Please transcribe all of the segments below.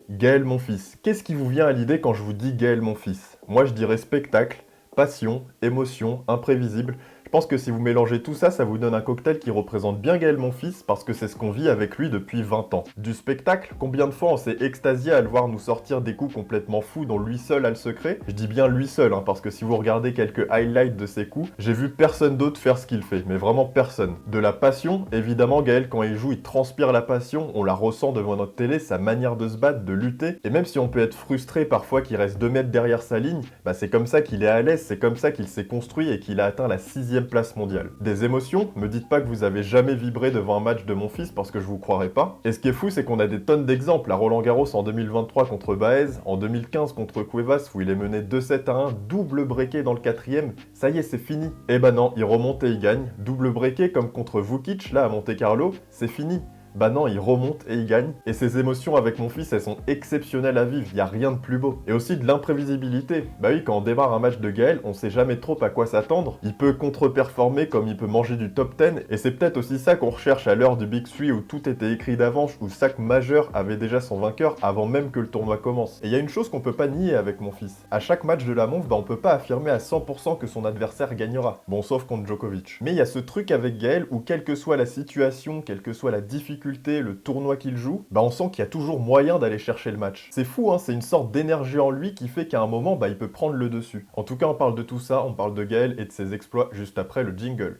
Gaël mon fils, qu'est-ce qui vous vient à l'idée quand je vous dis Gaël mon fils? Moi je dirais spectacle, passion, émotion, imprévisible. Je pense que si vous mélangez tout ça, ça vous donne un cocktail qui représente bien Gaël mon fils parce que c'est ce qu'on vit avec lui depuis 20 ans. Du spectacle, combien de fois on s'est extasié à le voir nous sortir des coups complètement fous dont lui seul a le secret? Je dis bien lui seul, parce que si vous regardez quelques highlights de ses coups, j'ai vu personne d'autre faire ce qu'il fait, mais vraiment personne. De la passion, évidemment Gaël quand il joue il transpire la passion, on la ressent devant notre télé, sa manière de se battre, de lutter, et même si on peut être frustré parfois qu'il reste 2 mètres derrière sa ligne, c'est comme ça qu'il est à l'aise, c'est comme ça qu'il s'est construit et qu'il a atteint la 6e place mondiale. Des émotions, me dites pas que vous avez jamais vibré devant un match de mon fils parce que je vous croirais pas. Et ce qui est fou, c'est qu'on a des tonnes d'exemples. À Roland-Garros en 2023 contre Baez, en 2015 contre Cuevas où il est mené 2-7 à 1, double breaké dans le 4e, ça y est, c'est fini. Eh ben non, il remonte et il gagne. Double breaké comme contre Vukic, là à Monte-Carlo, c'est fini. Bah non, il remonte et il gagne. Et ces émotions avec mon fils, elles sont exceptionnelles à vivre, y a rien de plus beau. Et aussi de l'imprévisibilité. Bah oui, quand on démarre un match de Gaël, on sait jamais trop à quoi s'attendre. Il peut contre-performer comme il peut manger du top 10, et c'est peut-être aussi ça qu'on recherche à l'heure du Big 3 où tout était écrit d'avance, où chaque majeur avait déjà son vainqueur avant même que le tournoi commence. Et il y a une chose qu'on peut pas nier avec mon fils. À chaque match de la Monf, on peut pas affirmer à 100% que son adversaire gagnera. Bon, sauf contre Djokovic. Mais il y a ce truc avec Gaël où quelle que soit la situation, quelle que soit la difficulté, le tournoi qu'il joue, on sent qu'il y a toujours moyen d'aller chercher le match. C'est fou, c'est une sorte d'énergie en lui qui fait qu'à un moment, il peut prendre le dessus. En tout cas, on parle de tout ça, on parle de Gaël et de ses exploits juste après le jingle.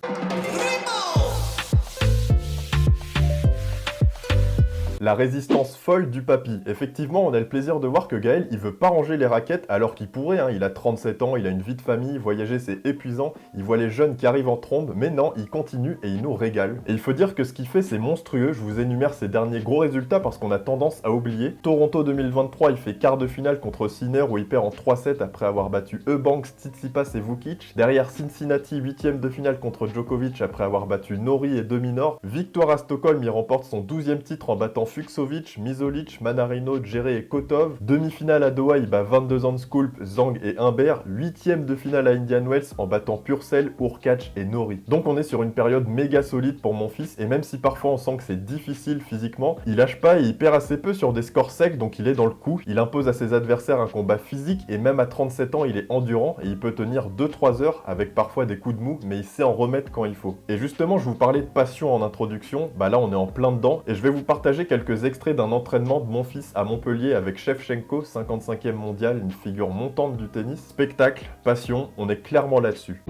La résistance folle du papy. Effectivement, on a le plaisir de voir que Gaël, il veut pas ranger les raquettes alors qu'il pourrait, il a 37 ans, il a une vie de famille, voyager c'est épuisant, il voit les jeunes qui arrivent en trombe, mais non, il continue et il nous régale. Et il faut dire que ce qu'il fait, c'est monstrueux, je vous énumère ses derniers gros résultats parce qu'on a tendance à oublier. Toronto 2023, il fait quart de finale contre Sinner où il perd en 3-7 après avoir battu Eubanks, Tsitsipas et Vukic. Derrière Cincinnati, 8ème de finale contre Djokovic après avoir battu Nori et Dominor. Victoire à Stockholm, il remporte son 12e titre en battant Fucsovic, Misolic, Manarino, Djere et Kotov. Demi-finale à Doha, il bat 22 ans de Sculp, Zhang et Humbert. 8ème de finale à Indian Wells en battant Purcell, Urkac et Nori. Donc on est sur une période méga solide pour mon fils et même si parfois on sent que c'est difficile physiquement, il lâche pas et il perd assez peu sur des scores secs donc il est dans le coup. Il impose à ses adversaires un combat physique et même à 37 ans il est endurant et il peut tenir 2-3 heures avec parfois des coups de mou mais il sait en remettre quand il faut. Et justement je vous parlais de passion en introduction, là on est en plein dedans et je vais vous partager quelques extraits d'un entraînement de mon fils à Montpellier avec Shevchenko, 55e mondial, une figure montante du tennis. Spectacle, passion, on est clairement là-dessus.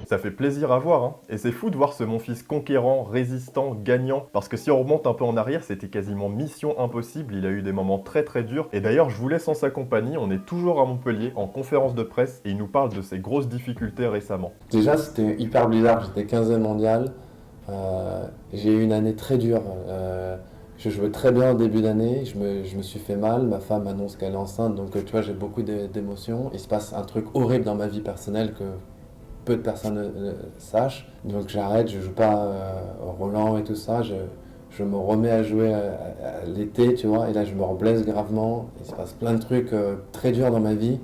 Ça fait plaisir à voir, Et c'est fou de voir ce mon fils conquérant, résistant, gagnant, parce que si on remonte un peu en arrière, c'était quasiment mission impossible, il a eu des moments très très durs, et d'ailleurs je vous laisse en sa compagnie, on est toujours à Montpellier, en conférence de presse, et il nous parle de ses grosses difficultés récemment. Déjà, c'était hyper bizarre, j'étais 15e mondial, j'ai eu une année très dure, je jouais très bien au début d'année, je me suis fait mal, ma femme annonce qu'elle est enceinte, donc tu vois, j'ai beaucoup d'émotions, il se passe un truc horrible dans ma vie personnelle que peu de personnes sachent. Donc j'arrête, je joue pas au Roland et tout ça. Je me remets à jouer à l'été, tu vois. Et là, je me reblesse gravement. Il se passe plein de trucs très durs dans ma vie.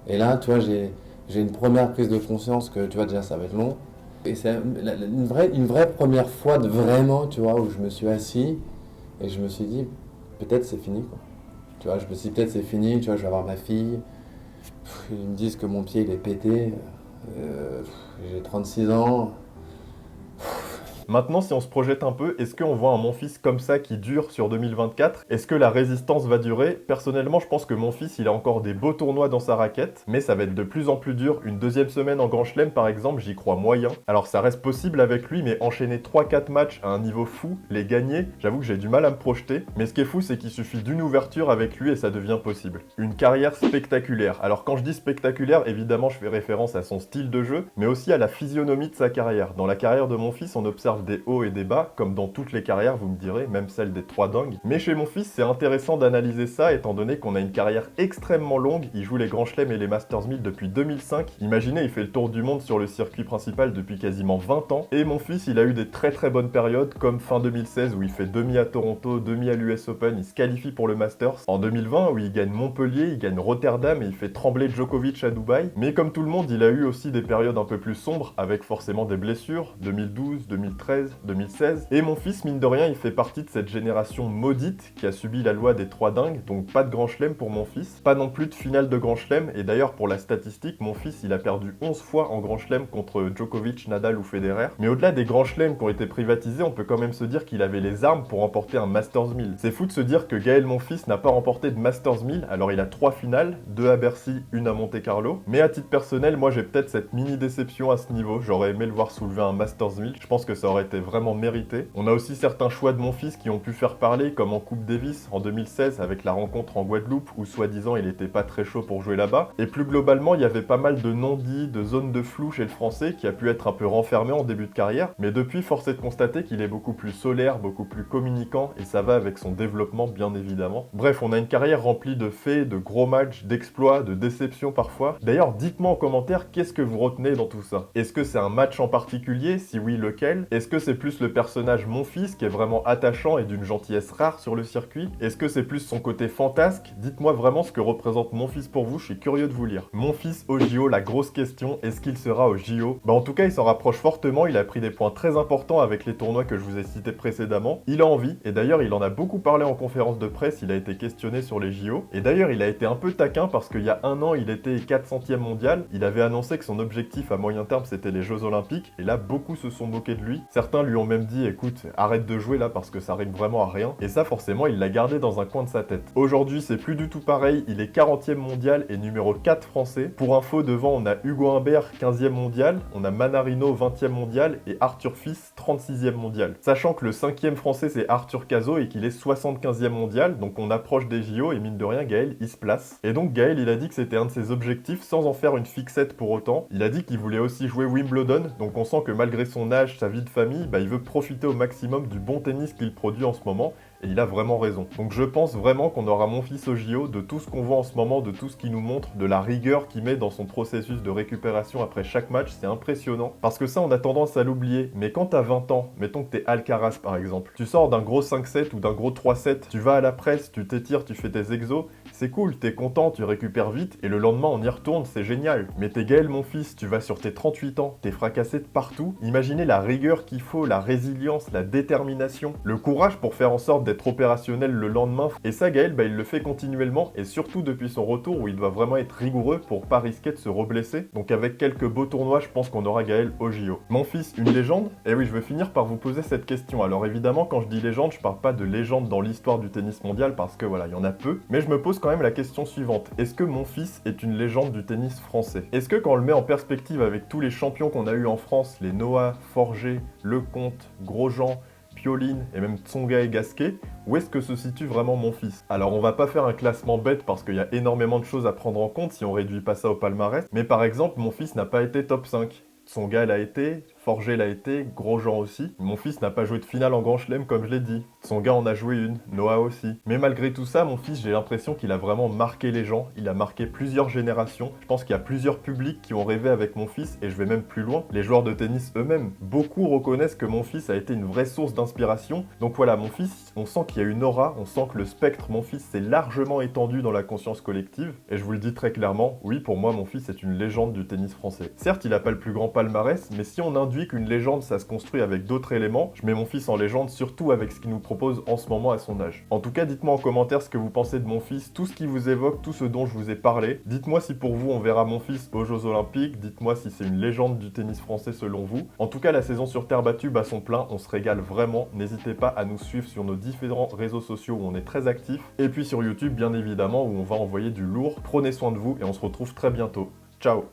Et là, tu vois, j'ai une première prise de conscience que, tu vois, déjà, ça va être long. Et c'est une vraie première fois de vraiment, tu vois, où je me suis assis et je me suis dit, peut-être c'est fini, quoi. Tu vois, je me suis dit, peut-être c'est fini, tu vois, je vais avoir ma fille. Ils me disent que mon pied, il est pété. J'ai 36 ans. Maintenant, si on se projette un peu, est-ce qu'on voit un mon fils comme ça qui dure sur 2024? Est-ce que la résistance va durer? Personnellement, je pense que mon fils, il a encore des beaux tournois dans sa raquette, mais ça va être de plus en plus dur. Une deuxième semaine en Grand Chelem, par exemple, j'y crois moyen. Alors ça reste possible avec lui, mais enchaîner 3-4 matchs à un niveau fou, les gagner, j'avoue que j'ai du mal à me projeter. Mais ce qui est fou, c'est qu'il suffit d'une ouverture avec lui et ça devient possible. Une carrière spectaculaire. Alors quand je dis spectaculaire, évidemment, je fais référence à son style de jeu, mais aussi à la physionomie de sa carrière. Dans la carrière de mon fils, on observe grave des hauts et des bas, comme dans toutes les carrières, vous me direz, même celle des trois dingues. Mais chez mon fils, c'est intéressant d'analyser ça, étant donné qu'on a une carrière extrêmement longue. Il joue les Grands Chelems et les Masters 1000 depuis 2005. Imaginez, il fait le tour du monde sur le circuit principal depuis quasiment 20 ans. Et mon fils, il a eu des très très bonnes périodes, comme fin 2016 où il fait demi à Toronto, demi à l'US Open, il se qualifie pour le Masters. En 2020 où il gagne Montpellier, il gagne Rotterdam et il fait trembler Djokovic à Dubaï. Mais comme tout le monde, il a eu aussi des périodes un peu plus sombres, avec forcément des blessures, 2012, 2013, 2016. Et mon fils, mine de rien, il fait partie de cette génération maudite qui a subi la loi des trois dingues, donc pas de Grand Chelem pour mon fils, pas non plus de finale de Grand Chelem. Et d'ailleurs, pour la statistique, mon fils, il a perdu 11 fois en Grand Chelem contre Djokovic, Nadal ou Federer. Mais au-delà des Grands Chelems qui ont été privatisés, on peut quand même se dire qu'il avait les armes pour remporter un Masters 1000. C'est fou de se dire que Gaël, mon fils, n'a pas remporté de Masters 1000, alors il a 3 finales, 2 à Bercy, 1 à Monte-Carlo. Mais à titre personnel, moi j'ai peut-être cette mini déception à ce niveau, j'aurais aimé le voir soulever un Masters 1000, je pense que ça aurait été vraiment mérité. On a aussi certains choix de mon fils qui ont pu faire parler, comme en Coupe Davis en 2016 avec la rencontre en Guadeloupe où soi-disant il était pas très chaud pour jouer là-bas. Et plus globalement, il y avait pas mal de non-dits, de zones de flou chez le français qui a pu être un peu renfermé en début de carrière, mais depuis force est de constater qu'il est beaucoup plus solaire, beaucoup plus communicant et ça va avec son développement bien évidemment. Bref, on a une carrière remplie de faits, de gros matchs, d'exploits, de déceptions parfois. D'ailleurs, dites-moi en commentaire qu'est-ce que vous retenez dans tout ça. Est-ce que c'est un match en particulier? Si oui, lequel? Est-ce que c'est plus le personnage mon fils qui est vraiment attachant et d'une gentillesse rare sur le circuit? Est-ce que c'est plus son côté fantasque? Dites-moi vraiment ce que représente mon fils pour vous, je suis curieux de vous lire. Mon fils au JO, la grosse question, est-ce qu'il sera au JO? En tout cas, il s'en rapproche fortement, il a pris des points très importants avec les tournois que je vous ai cités précédemment. Il a envie, et d'ailleurs, il en a beaucoup parlé en conférence de presse, il a été questionné sur les JO. Et d'ailleurs, il a été un peu taquin parce qu'il y a un an, il était 400e mondial. Il avait annoncé que son objectif à moyen terme, c'était les Jeux Olympiques. Et là, beaucoup se sont moqués de lui. Certains lui ont même dit, écoute, arrête de jouer là parce que ça rime vraiment à rien. Et ça, forcément, il l'a gardé dans un coin de sa tête. Aujourd'hui, c'est plus du tout pareil. Il est 40e mondial et numéro 4 français. Pour info, devant, on a Hugo Humbert, 15e mondial. On a Manarino, 20e mondial. Et Arthur Fils, 36e mondial. Sachant que le 5e français, c'est Arthur Cazot et qu'il est 75e mondial. Donc on approche des JO et mine de rien, Gaël, il se place. Et donc Gaël, il a dit que c'était un de ses objectifs sans en faire une fixette pour autant. Il a dit qu'il voulait aussi jouer Wimbledon. Donc on sent que malgré son âge, sa vie de famille, il veut profiter au maximum du bon tennis qu'il produit en ce moment. Et il a vraiment raison. Donc je pense vraiment qu'on aura mon fils au JO, de tout ce qu'on voit en ce moment, de tout ce qu'il nous montre, de la rigueur qu'il met dans son processus de récupération après chaque match, c'est impressionnant. Parce que ça, on a tendance à l'oublier. Mais quand t'as 20 ans, mettons que t'es Alcaraz par exemple, tu sors d'un gros 5-7 ou d'un gros 3-7, tu vas à la presse, tu t'étires, tu fais tes exos, c'est cool, t'es content, tu récupères vite, et le lendemain on y retourne, c'est génial. Mais t'es Gaël mon fils, tu vas sur tes 38 ans, t'es fracassé de partout. Imaginez la rigueur qu'il faut, la résilience, la détermination, le courage pour faire en sorte d'être opérationnel le lendemain. Et ça, Gaël, il le fait continuellement, et surtout depuis son retour où il doit vraiment être rigoureux pour pas risquer de se reblesser. Donc avec quelques beaux tournois, je pense qu'on aura Gaël au JO. Mon fils, une légende? Eh oui, je veux finir par vous poser cette question. Alors évidemment, quand je dis légende, je parle pas de légende dans l'histoire du tennis mondial parce que voilà, il y en a peu. Mais je me pose quand même la question suivante. Est-ce que mon fils est une légende du tennis français? Est-ce que quand on le met en perspective avec tous les champions qu'on a eu en France, les Noah, Forger, Lecomte, Grosjean, Pioline et même Tsonga et Gasquet, où est-ce que se situe vraiment mon fils? Alors on va pas faire un classement bête parce qu'il y a énormément de choses à prendre en compte si on réduit pas ça au palmarès, mais par exemple mon fils n'a pas été top 5. Tsonga l'a été, Forger l'a été, Grosjean aussi. Mon fils n'a pas joué de finale en Grand Chelem comme je l'ai dit. Tsonga en a joué une, Noah aussi. Mais malgré tout ça, mon fils, j'ai l'impression qu'il a vraiment marqué les gens. Il a marqué plusieurs générations. Je pense qu'il y a plusieurs publics qui ont rêvé avec mon fils et je vais même plus loin. Les joueurs de tennis eux-mêmes. Beaucoup reconnaissent que mon fils a été une vraie source d'inspiration. Donc voilà, mon fils, on sent qu'il y a une aura, on sent que le spectre, mon fils, s'est largement étendu dans la conscience collective. Et je vous le dis très clairement, oui, pour moi, mon fils est une légende du tennis français. Certes, il n'a pas le plus grand palmarès, mais si on induit qu'une légende, ça se construit avec d'autres éléments, je mets mon fils en légende, surtout avec ce qu'il nous propose en ce moment à son âge. En tout cas, dites-moi en commentaire ce que vous pensez de mon fils, tout ce qui vous évoque, tout ce dont je vous ai parlé. Dites-moi si pour vous, on verra mon fils aux Jeux Olympiques. Dites-moi si c'est une légende du tennis français selon vous. En tout cas, la saison sur terre battue bat son plein, on se régale vraiment. N'hésitez pas à nous suivre sur nos différents réseaux sociaux où on est très actifs. Et puis sur YouTube, bien évidemment, où on va envoyer du lourd. Prenez soin de vous et on se retrouve très bientôt. Ciao!